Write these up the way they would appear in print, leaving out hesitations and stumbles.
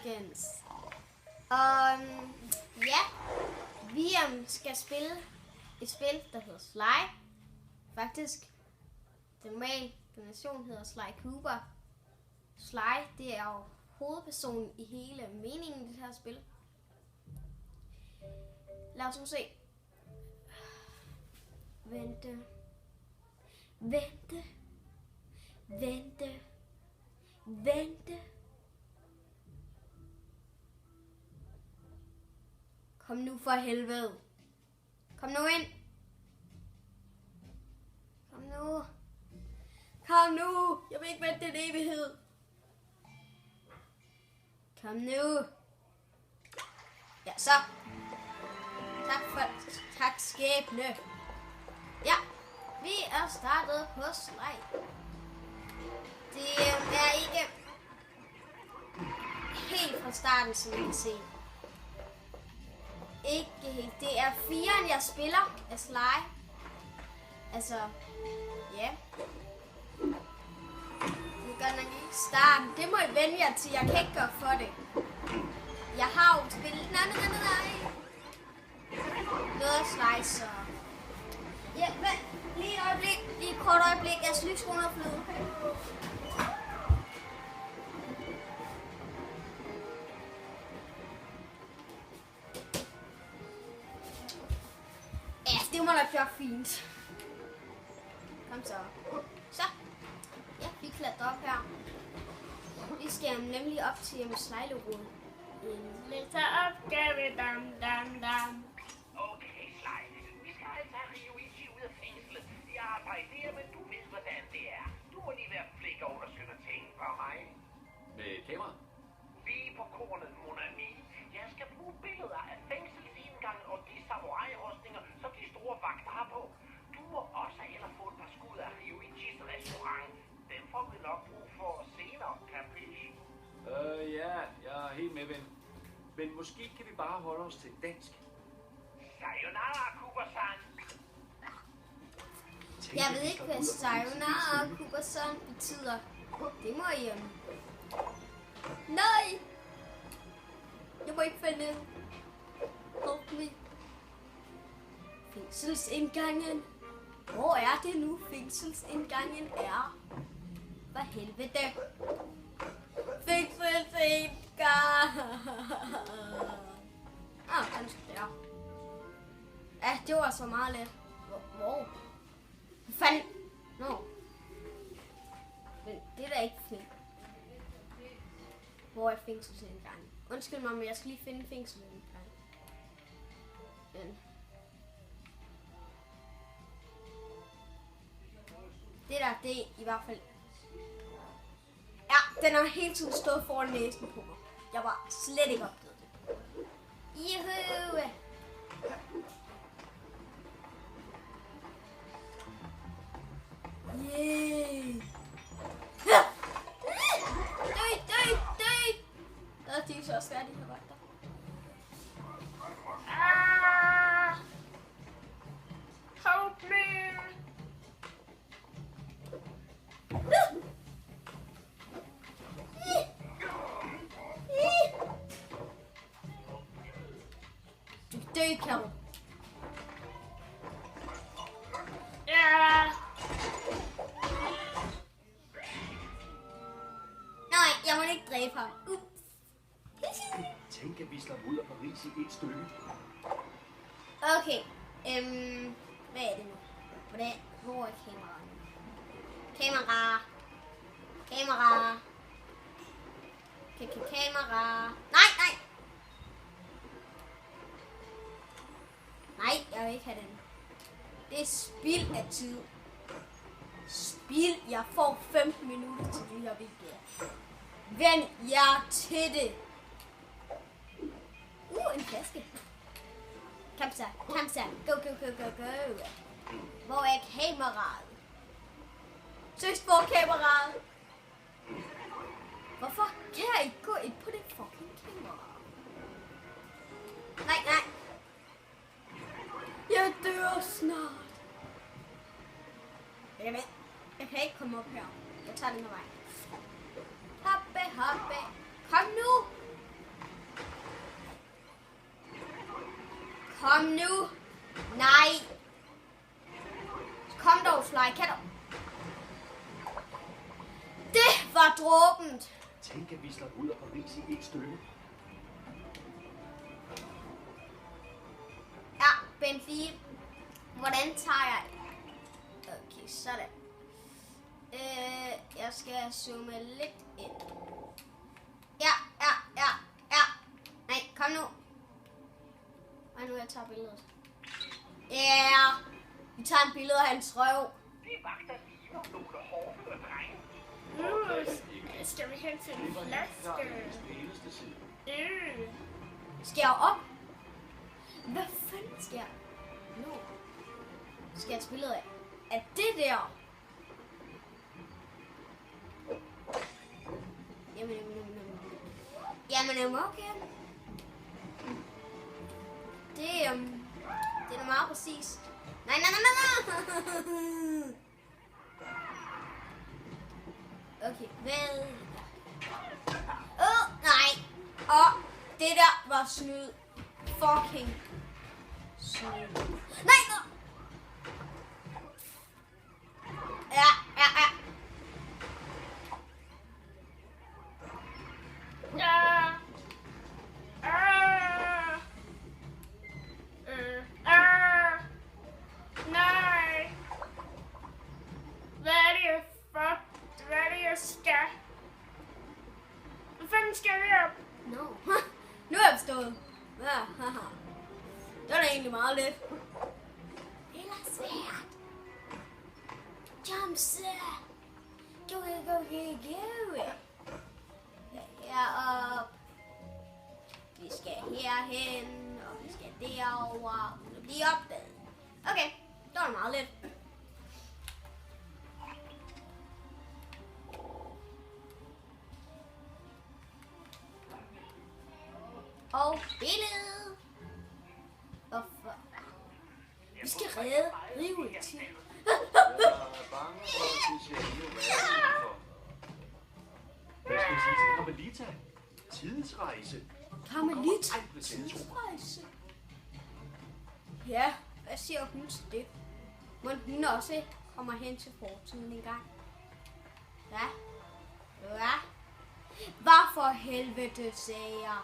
folkens. Og ja, vi skal spille et spil, der hedder Sly. Faktisk, den normale donation hedder Sly Cooper. Sly, det er jo hovedpersonen i hele meningen i det her spil. Lad os nu se. Vente. Vente. Vente. Vente. Kom nu for helvede. Kom nu ind. Kom nu. Kom nu. Jeg vil ikke vente en evighed. Kom nu. Ja, så. Tak skæbne. Ja, vi er startet på Sly. Det er ikke helt fra starten, som I kan se. Ikke helt. Det er 4'eren, jeg spiller af Sly. Altså, ja. Det er godt nok ikke starten. Det må I vende jer til. Jeg kan ikke gøre for det. Jeg har jo spillet... Nej. Noget af Sly, så... Ja, vent. Lige et øjeblik. Lige et kort øjeblik. Jeg skal lige skrue noget fløde. Ja, det må nok gøre fint. Kom så. Så. Ja, vi klatrer op her. Vi skal nemlig op til Sly-logoet. Læser opgave, dam. Okay, Sly. Vi skal altså have Ryuichi ud af fængslet. Jeg arbejder der, men du ved, hvordan det er. Du må lige være flik over, der skynder ting for mig. Med kamera? Vi er på kornet, mon ami. Jeg skal bruge billeder af fængselsindgangen og de samurai-rustninger, som de store vagter har på. Du må også ellers få et par skud af Ryuichis restaurant. Dem får vi nok brug for senere, kapish? Ja, jeg er helt med, ven. Men måske kan vi bare holde os til dansk. Sayonara, Cooper-san. Jeg ved ikke, hvad Sayonara og Cooper-san betyder. Det må I... Nej! Jeg må ikke finde... Help me. Fængselsindgangen. Hvor er det nu, fængselsindgangen er? Hvad helvede? Fængselsindgang! Kanskje der. Ja, det var så meget let. Hvor? Hvad fanden? Nå. Men det er da ikke fint. Hvor er fængselsindgangen? Undskyld mig, men jeg skal lige finde fængselsindgangen. Men... Det der, det er i hvert fald... Ja, den har hele tiden stået foran næsen på mig. Jeg var slet ikke opdaget det. Juhu! Yay! Døj! Det er så også færdigt, her vagter. Help me! Du død, Carol. Ja! Nej, jeg må ikke dræbe ham. Tænk, at vi slår ud af Paris i et stykke. Okay, hvad er det nu? Hvor er kameraet? Kamera. Kamera. Nej! Nej, jeg vil ikke have den. Det er spild af tid. Jeg får 15 minutter til det her video. Vend jer til det. En flaske. Kom så. Go. Hvor er kameraet? Søs, hvor er kameraet? Hvorfor kan jeg ikke gå ind på det fucking kamera? Nej. Jeg dør snart. Jeg kan ikke komme op her. Jeg tager den her vej. Hoppe. Kom nu. Kom nu. Nej. Kom dog, Fly. Kan du? Det var dråbent. Tænk, at vi slår ud af Paris i et stykke. Ja, Bentley. Hvordan tager jeg? Okay, sådan. Jeg skal zoome lidt ind. Ja. Nej, kom nu. Og nu jeg tager billedet. Ja, vi tager en billede af hans røv. De vagter lige om nogle hårdføre drenge. Skal vi hen til en Det var helt klart flaske? den eneste side. Skal jeg op? Hvad fanden sker der? Nu. Skal jeg tage billedet af? Er det der? Jamen, okay. Det er meget præcis. Nej. Okay, hvad? Nej. Det der var snyd. Fucking snyd. Nej, nå. Ja. Nej. Hvad er det, jeg skal? Hvad fanden skal vi op? No. Nu er jeg forstået. Ja, haha. Det var da egentlig meget let. Eller svært. Jump set. Go. Ja, op. Vi skal herhen, og vi skal derover. Det bliver opdaget. Okay, det var meget let. Og billedet. Hvorfor? Vi skal redde Rio i tid. Jeg er bange for, at det ser endnu værre ud for. Hvad skal jeg sige til Carmelita? Tidsrejse. Carmelita tidsrejse. Ja, hvad siger hun til det? Må hun også kommer hen til fortiden en gang? Ja? Hvad for helvede, sagde jeg?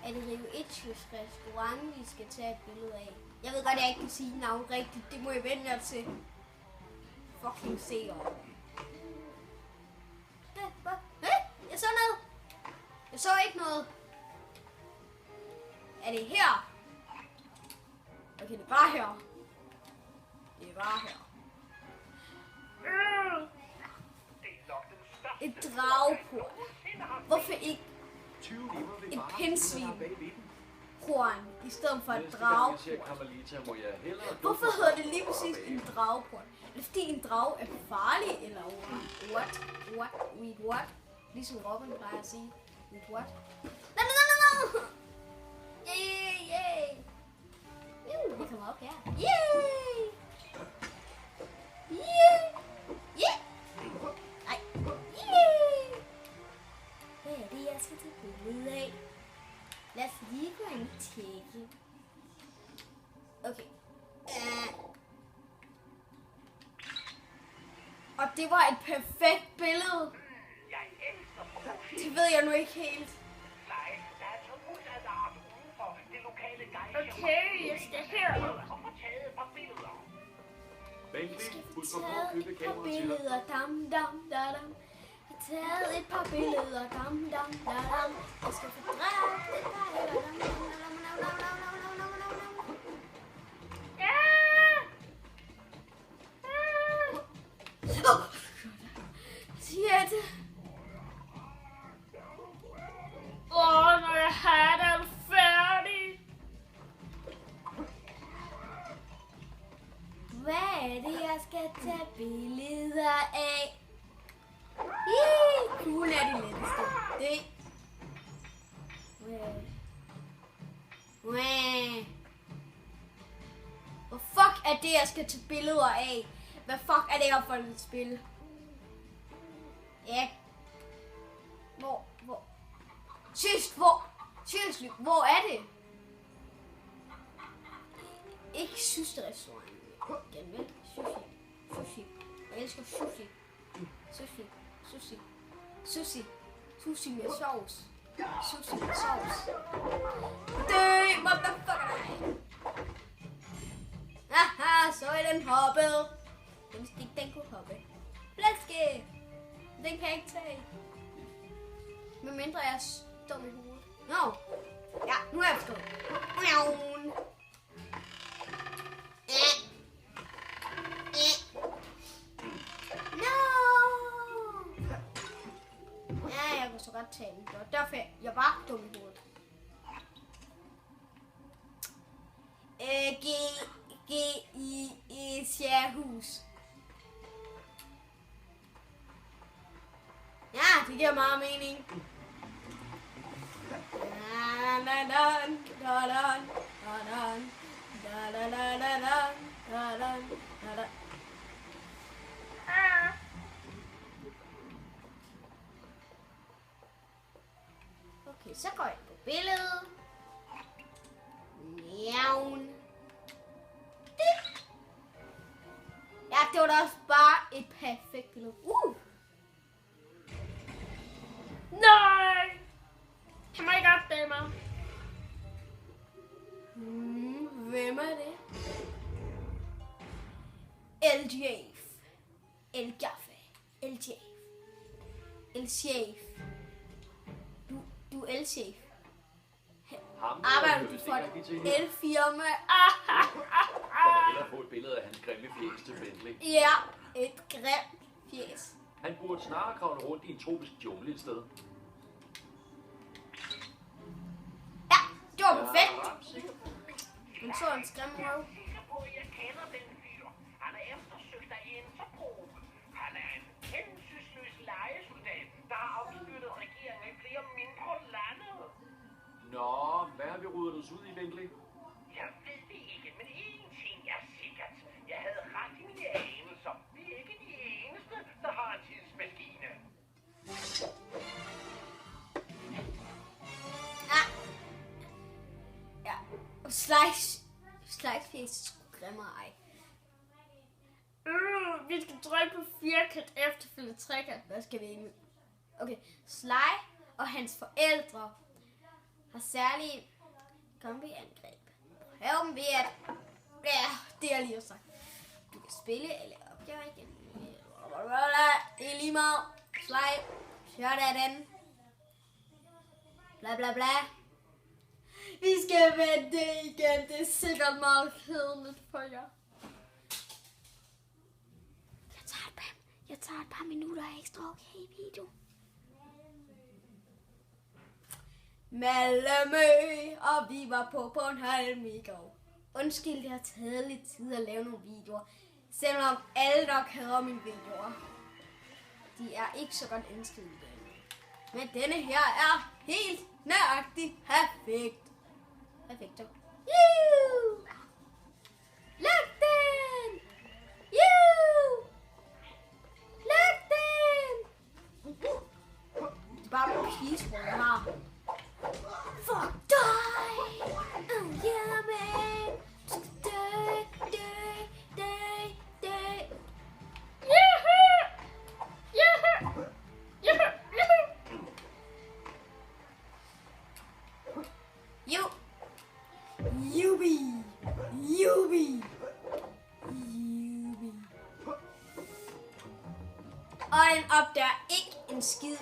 Er det Rio Itchios restaurant, vi skal tage et billede af? Jeg ved godt, at jeg ikke kan sige navn rigtigt. Det må I vende jer til. Fucking se over. Jeg så noget. Jeg så ikke noget. Er det her? Okay, det er bare her. Det er bare her. Et dragport. Hvorfor ikke 20 lever ved et bare, pindsvin? der er bag ved den. Porn i stedet for et Næste gang jeg dragport? ser Carmelita, må jeg hellere gå Hvorfor for hedder det lige og præcis bage. en dragport? Er det fordi en drag er farlig, eller what? Ligesom Robin plejer at sige. What? No! Yay! Vi kommer op her. Yay! Nej. Yay! Hvad er det, jeg skal tage billede af? Lad os lige gå ind og tjekke. Okay. Og det var et perfekt billede. Jeg elsker sushi. Det ved jeg nu ikke helt. Nej, der er så udadart udenfor det lokale gejshjem. Okay, jeg skal herop. Og få taget et par billeder. Bentley, husk på at Taget købe et par kamera til dig. billeder, dam. Jeg har taget et par billeder, dam. Jeg skal få dræbt et par billeder, Jette. Når jeg har den færdig. Hvad er det, jeg skal tage billeder af? Kuglen er de letteste. Det. Hvor fuck er det, jeg skal tage billeder af? Hvad fuck er det her for et spil? Ja. Hvor? Seriously, hvor er det? ikke sushi-restaurant. Igen, vel? Sushi. Sushi. Jeg elsker sushi. Sushi. Sushi. Sushi. Sushi med sovs. Sushi med sovs. Dø, motherfucker! Haha, så er den hoppet. Den kunne hoppe. Flæske! Den kan jeg ikke tage. Med mindre jeg er dum i hovedet. Nå. Ja, nu er jeg forstået. No! Ja, jeg kunne så godt tage den. Det var derfor jeg var dum i hovedet. I Sjærhus. Ja, det giver meget mening. Okay, så går jeg på billedet. Njavn. Ja, det var da også bare et perfekt billede. Nej! Han må ikke opdage mig. Hvem er det? LGF. El-Gaffe. El-Chef. El-Chef. Du er El-Chef. Arbejder du for et el-firma? Eller få et billede af hans grimme fjes til Bentley. Ja, et grimt fjes. Han burde snarere kravle rundt i en tropisk jungle et sted. Ja, det var perfekt. Han så en skræmme røv. Jeg kender den fyr. Han er eftersøgt af Interpol. Han er en hensynsløs lejesoldat, der har afstyrtet regeringen i flere mindre lande. Nå, hvad har vi rodet os ud i, Bentley? Jeg ved det ikke, men én ting er sikkert. Jeg havde ret i mine anelser. Vi er ikke de eneste, der har en tidsmaskine. Ja. Slice face grimmer ej. Vi skal trykke på firkant efterfølgende trekant. Hvad skal vi egentlig? Okay, Sly og hans forældre har særlige kombi-angreb. Prøv dem ved at... Ja, det er lige sagt. Du kan spille eller opgave igen. Det er lige meget. Sly, sådan. Bla bla bla. Vi skal vente igen. Det er sikkert meget kedeligt for jer. Jeg tager et par minutter ekstra, okay, video. Malmø, og vi var på Bornholm i går. Undskyld, det har taget lidt tid at lave nogle videoer. Selvom alle nok hader mine videoer. De er ikke så godt indstillet i dag. Men denne her er helt nøjagtigt perfekt. Perfekt, så. Luk den! Luk den! Det er bare peaceful, jeg har. Fuck dig! Oh yeah, man! Dø. Yubi! Og den opdager ikke en skid.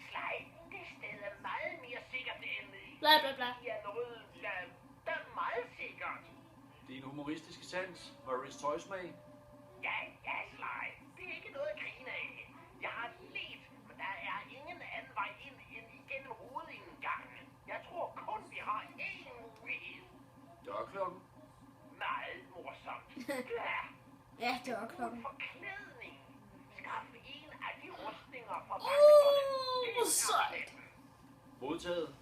Sly, det sted er meget mere sikkert end Bla bla bla. i en rød land. Der er meget sikkert. Din humoristiske sans, Maurice Tøjsmag. Ja, Sly. Det er ikke noget at grine af. Jeg har let, men der er ingen anden vej ind end igennem hovedindgangen. Jeg tror kun, vi har én mulighed. Dørklokken. Meget morsomt. Ja, det var klokken. Forklædning. Skaf en af de rustninger fra vagterne. Hvor sejt. Modtaget.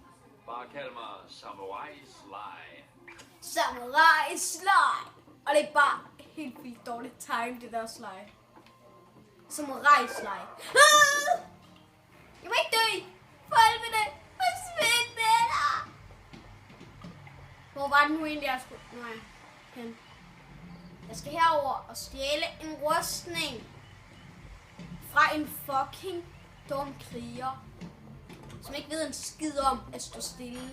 Bare kald mig Samurai Sly. Samurai Sly. Og det er bare helt vildt dårligt time, det der Sly. Samurai Sly. Jeg må ikke dø. For helvede. Forsvind med dig. Hvor var det nu egentlig, jeg skulle... Nu er jeg hen. Jeg skal herover og stjæle en rustning fra en fucking dum kriger, som ikke ved en skid om at stå stille.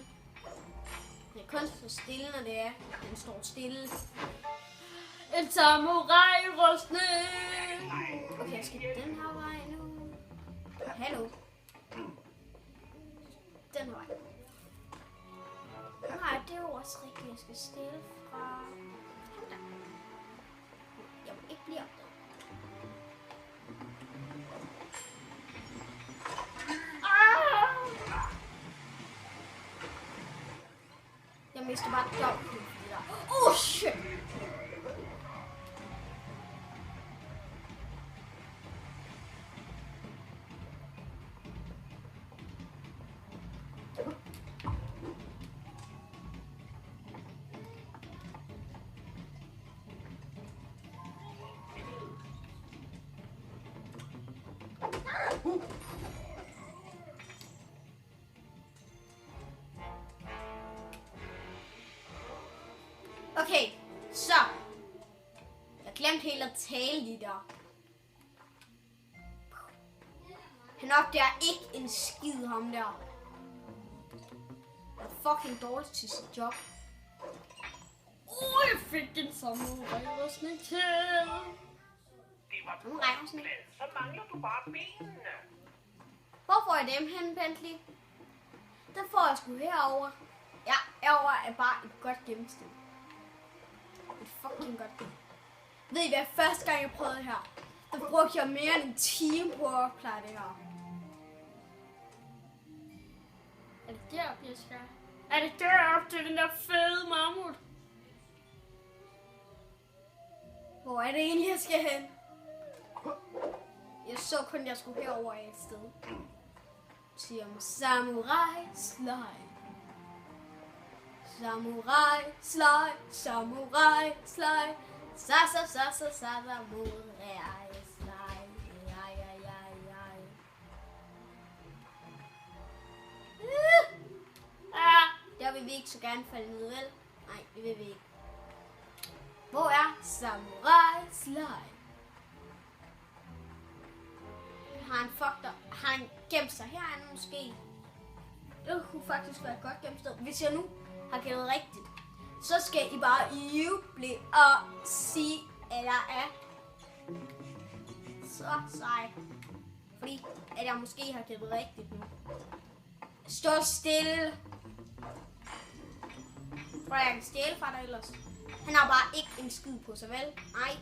Det er kun stå stille, når det er, den står stille. En samurai-rustning! Okay, jeg skal den her vej nu. Hallo. Den her vej. Nej, det er jo også rigtigt, jeg skal stille fra... Ham der. Jeg må ikke blive opdaget. Jeg mister bare dobbelt. Oh shit! Okay, så. Jeg glemte helt at tale lige der. Han opdager ikke en skid, ham der. Han er fucking dårlig til sit job. Jeg fik en samurai-rustning til. Det var Nu rækker sådan. glad. Så mangler du bare benene. Hvor får jeg dem hen, Bentley? Den får jeg sgu herover. Ja, herover er bare et godt gennemsnit. Et fucking godt gennemsnit. Ved I hvad, første gang jeg prøvede det her, der brugte jeg mere end en time på at opklare det her. Er det deroppe, jeg skal? Er det deroppe til den der fede mammut? Hvor er det egentlig, jeg skal hen? Jeg så kun, jeg skulle herover af et sted. Siger om samurai slide. Samurai slide, samurai slide. Samurai slide. Der vil vi ikke så gerne falde ned, vel? Nej, det vil vi ikke. Hvor er samurai slide? Har han gemt sig herinde måske? Det kunne faktisk være et godt gemt sted. Hvis jeg nu har gættet rigtigt, så skal I bare juble og sige, at jeg er så sej. Fordi at jeg måske har gættet rigtigt nu. Stå stille. For jeg kan stjæle fra dig ellers. Han har bare ikke en skid på sig, vel? Nej.